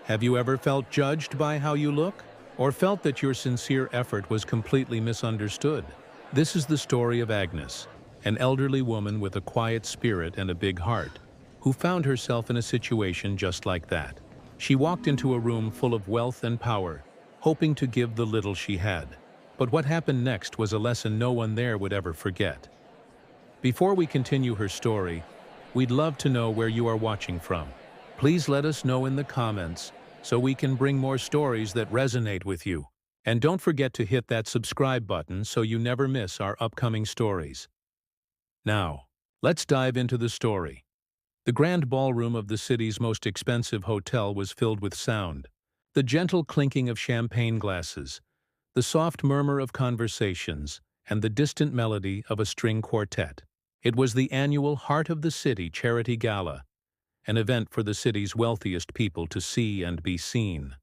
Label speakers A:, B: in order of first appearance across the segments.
A: Have you ever felt judged by how you look? Or felt that your sincere effort was completely misunderstood? This is the story of Agnes, an elderly woman with a quiet spirit and a big heart, who found herself in a situation just like that. She walked into a room full of wealth and power, hoping to give the little she had. But what happened next was a lesson no one there would ever forget. Before we continue her story, we'd love to know where you are watching from. Please let us know in the comments so we can bring more stories that resonate with you. And don't forget to hit that subscribe button so you never miss our upcoming stories. Now, let's dive into the story. The grand ballroom of the city's most expensive hotel was filled with sound. The gentle clinking of champagne glasses, the soft murmur of conversations, and the distant melody of a string quartet. It was the annual Heart of the City Charity Gala, an event for the city's wealthiest people to see and be seen.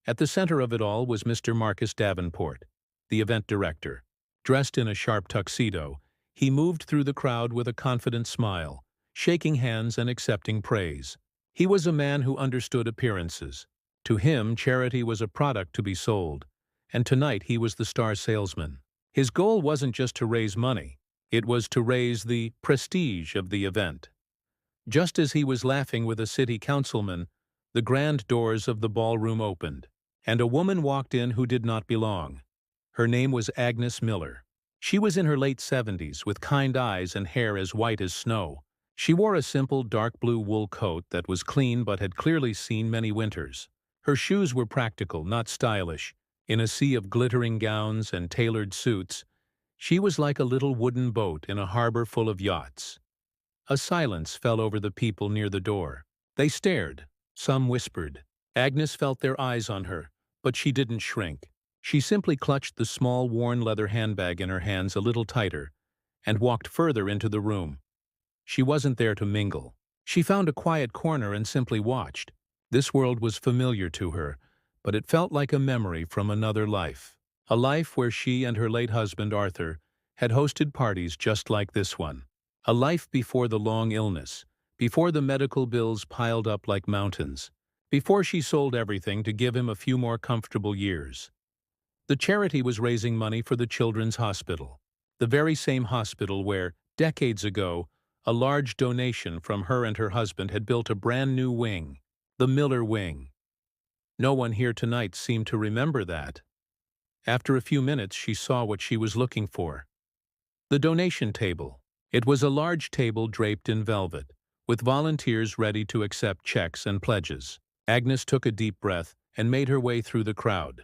A: At the center of it all was Mr. Marcus Davenport, the event director. Dressed in a sharp tuxedo, he moved through the crowd with a confident smile, shaking hands and accepting praise. He was a man who understood appearances. To him, charity was a product to be sold, and tonight he was the star salesman. His goal wasn't just to raise money, it was to raise the prestige of the event. Just as he was laughing with a city councilman, the grand doors of the ballroom opened, and a woman walked in who did not belong. Her name was Agnes Miller. She was in her late 70s, with kind eyes and hair as white as snow. She wore a simple dark blue wool coat that was clean but had clearly seen many winters. Her shoes were practical, not stylish. In a sea of glittering gowns and tailored suits, she was like a little wooden boat in a harbor full of yachts. A silence fell over the people near the door. They stared. Some whispered. Agnes felt their eyes on her, but she didn't shrink. She simply clutched the small, worn leather handbag in her hands a little tighter and walked further into the room. She wasn't there to mingle. She found a quiet corner and simply watched. This world was familiar to her, but it felt like a memory from another life. A life where she and her late husband, Arthur, had hosted parties just like this one. A life before the long illness, before the medical bills piled up like mountains, before she sold everything to give him a few more comfortable years. The charity was raising money for the Children's Hospital, the very same hospital where, decades ago, a large donation from her and her husband had built a brand new wing, the Miller Wing. No one here tonight seemed to remember that. After a few minutes, she saw what she was looking for. The donation table. It was a large table draped in velvet, with volunteers ready to accept checks and pledges. Agnes took a deep breath and made her way through the crowd.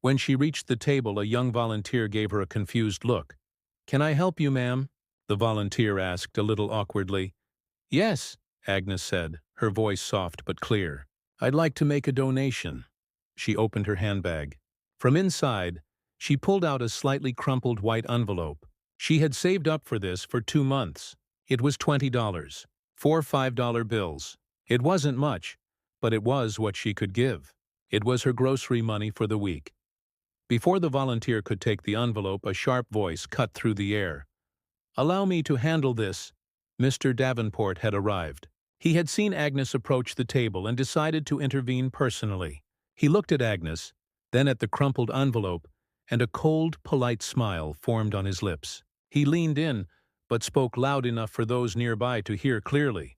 A: When she reached the table, a young volunteer gave her a confused look. "Can I help you, ma'am?" the volunteer asked a little awkwardly. "Yes," Agnes said, her voice soft but clear. "I'd like to make a donation." She opened her handbag. From inside, she pulled out a slightly crumpled white envelope. She had saved up for this for 2 months. It was $20, 4 $5 bills. It wasn't much, but it was what she could give. It was her grocery money for the week. Before the volunteer could take the envelope, a sharp voice cut through the air. "Allow me to handle this." Mr. Davenport had arrived. He had seen Agnes approach the table and decided to intervene personally. He looked at Agnes, then at the crumpled envelope, and a cold, polite smile formed on his lips. He leaned in, but spoke loud enough for those nearby to hear clearly.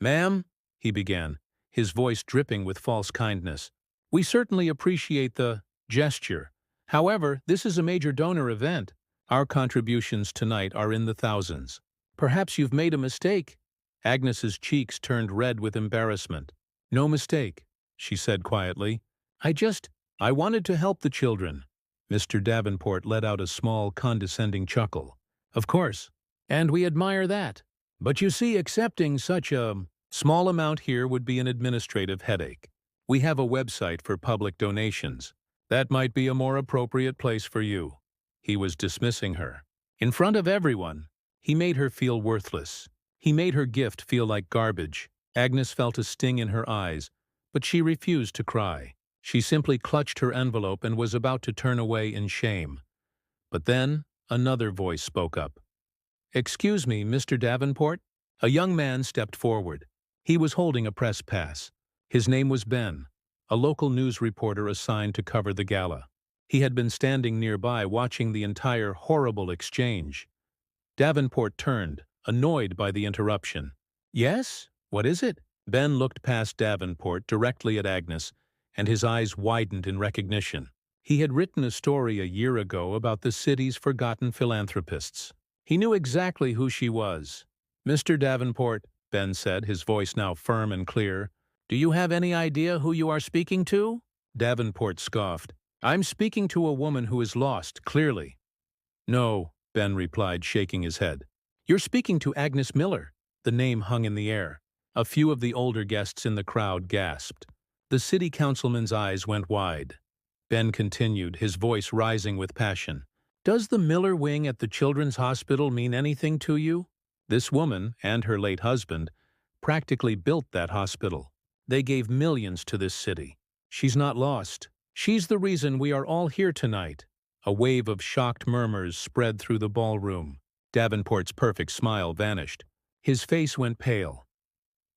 A: "Ma'am," he began, his voice dripping with false kindness, "we certainly appreciate the gesture. However, this is a major donor event. Our contributions tonight are in the thousands. Perhaps you've made a mistake." Agnes's cheeks turned red with embarrassment. "No mistake," she said quietly. I wanted to help the children." Mr. Davenport let out a small, condescending chuckle. "Of course, and we admire that. But you see, accepting such a small amount here would be an administrative headache. We have a website for public donations. That might be a more appropriate place for you." He was dismissing her. In front of everyone, he made her feel worthless. He made her gift feel like garbage. Agnes felt a sting in her eyes, but she refused to cry. She simply clutched her envelope and was about to turn away in shame. But then another voice spoke up. "Excuse me, Mr. Davenport?" A young man stepped forward. He was holding a press pass. His name was Ben, a local news reporter assigned to cover the gala. He had been standing nearby watching the entire horrible exchange. Davenport turned, annoyed by the interruption. "Yes? What is it?" Ben looked past Davenport directly at Agnes, and his eyes widened in recognition. He had written a story a year ago about the city's forgotten philanthropists. He knew exactly who she was. "Mr. Davenport," Ben said, his voice now firm and clear, "do you have any idea who you are speaking to?" Davenport scoffed. "I'm speaking to a woman who is lost, clearly." "No," Ben replied, shaking his head. "You're speaking to Agnes Miller." The name hung in the air. A few of the older guests in the crowd gasped. The city councilman's eyes went wide. Ben continued, his voice rising with passion. "Does the Miller wing at the Children's Hospital mean anything to you? This woman, and her late husband, practically built that hospital. They gave millions to this city. She's not lost. She's the reason we are all here tonight." A wave of shocked murmurs spread through the ballroom. Davenport's perfect smile vanished. His face went pale.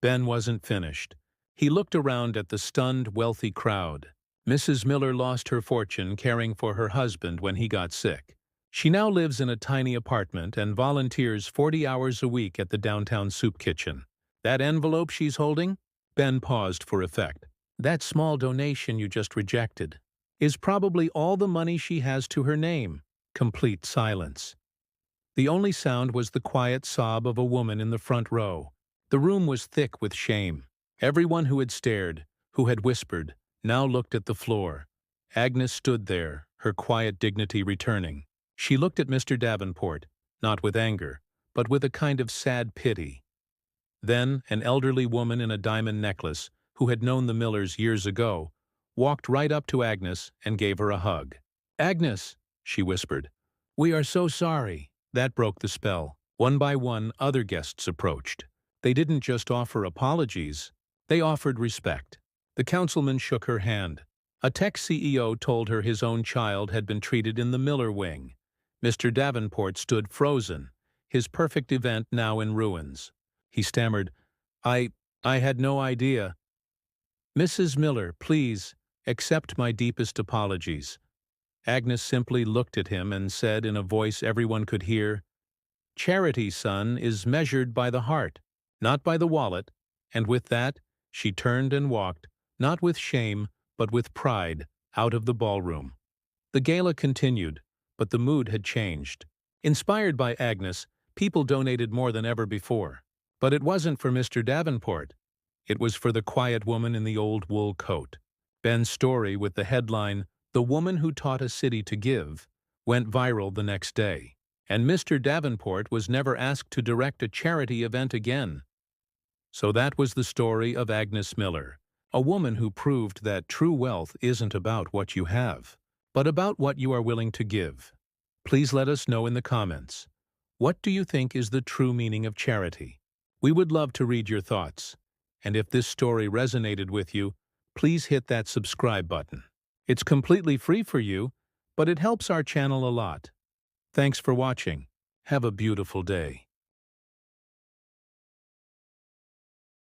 A: Ben wasn't finished. He looked around at the stunned, wealthy crowd. Mrs. Miller lost her fortune caring for her husband when he got sick. She now lives in a tiny apartment and volunteers 40 hours a week at the downtown soup kitchen. That envelope she's holding? Ben paused for effect. That small donation you just rejected is probably all the money she has to her name. Complete silence. The only sound was the quiet sob of a woman in the front row. The room was thick with shame. Everyone who had stared, who had whispered, now looked at the floor. Agnes stood there, her quiet dignity returning. She looked at Mr. Davenport, not with anger, but with a kind of sad pity. Then an elderly woman in a diamond necklace, who had known the Millers years ago, walked right up to Agnes and gave her a hug. "Agnes," she whispered, "we are so sorry." That broke the spell. One by one, other guests approached. They didn't just offer apologies, they offered respect. The councilman shook her hand. A tech CEO told her his own child had been treated in the Miller wing. Mr. Davenport stood frozen, his perfect event now in ruins. He stammered, I had no idea." "Mrs. Miller, please, accept my deepest apologies." Agnes simply looked at him and said in a voice everyone could hear, "Charity, son, is measured by the heart, not by the wallet." And with that, she turned and walked, not with shame, but with pride, out of the ballroom. The gala continued, but the mood had changed. Inspired by Agnes, people donated more than ever before. But it wasn't for Mr. Davenport. It was for the quiet woman in the old wool coat. Ben's story, with the headline, "The Woman Who Taught a City to Give," went viral the next day. And Mr. Davenport was never asked to direct a charity event again. So that was the story of Agnes Miller, a woman who proved that true wealth isn't about what you have, but about what you are willing to give. Please let us know in the comments. What do you think is the true meaning of charity? We would love to read your thoughts. And if this story resonated with you, please hit that subscribe button. It's completely free for you, but it helps our channel a lot. Thanks for watching. Have a beautiful day.